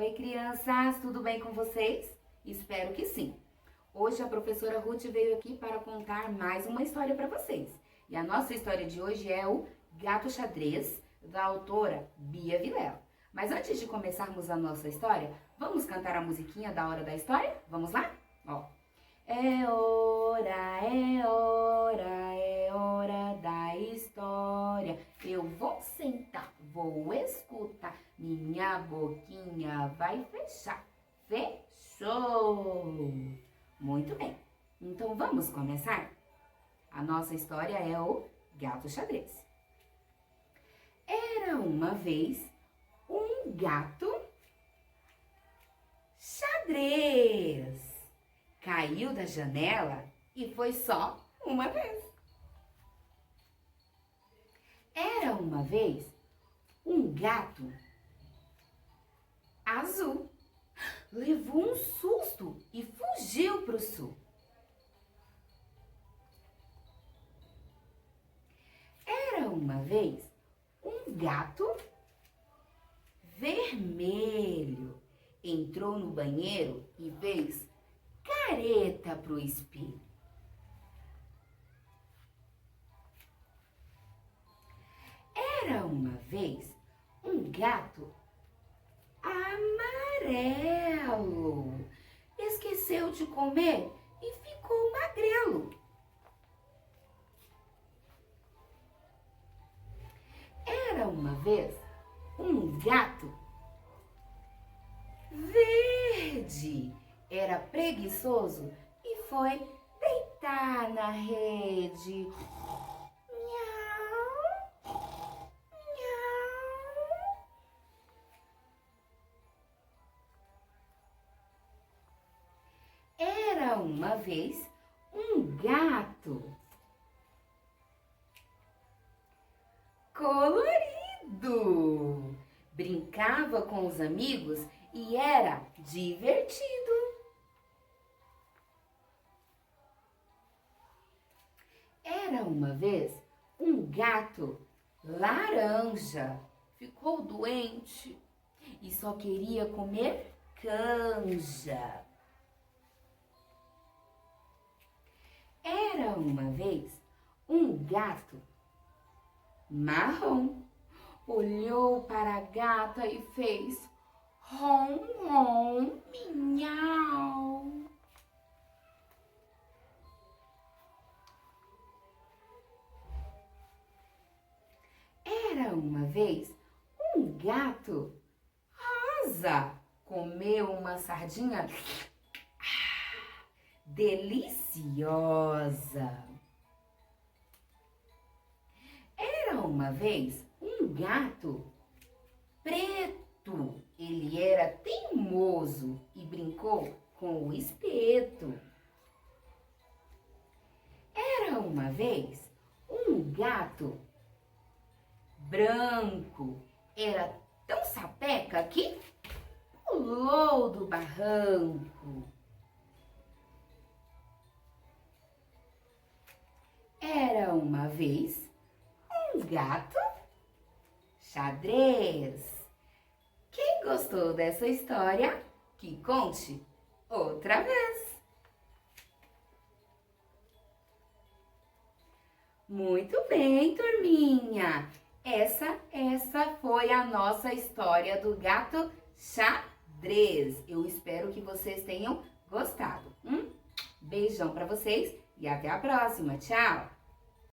Oi, crianças, tudo bem com vocês? Espero que sim. Hoje a professora Ruth veio aqui para contar mais uma história para vocês. E a nossa história de hoje é o Gato Xadrez, da autora Bia Vilela. Mas antes de começarmos a nossa história, vamos cantar a musiquinha da hora da história? Vamos lá? Ó. É hora da história. Eu vou sentar, vou escutar, minha boquinha vai fechar. Fechou! Muito bem, então vamos começar? A nossa história é o Gato Xadrez. Era uma vez um gato xadrez. Caiu da janela e foi só uma vez. Era uma vez um gato azul. Levou um susto e fugiu para o sul. Era uma vez um gato vermelho. Entrou no banheiro e fez careta pro espelho. Era uma vez um gato amarelo. Esqueceu de comer e ficou magrelo. Era uma vez um gato verde. Era preguiçoso e foi deitar na rede. Miau, miau. Era uma vez um gato colorido. Brincava com os amigos e era divertido. Era uma vez um gato laranja. Ficou doente e só queria comer canja. Era uma vez um gato marrom. Olhou para a gata e fez rom, rom, miau. Era uma vez um gato rosa. Comeu uma sardinha deliciosa. Era uma vez um gato preto. Ele era teimoso e brincou com o espeto. Era uma vez um gato branco. Era tão sapeca que pulou do barranco. Era uma vez um gato xadrez. Quem gostou dessa história, que conte outra vez. Muito bem, turminha. Essa foi a nossa história do gato xadrez. Eu espero que vocês tenham gostado. Beijão para vocês e até a próxima. Tchau!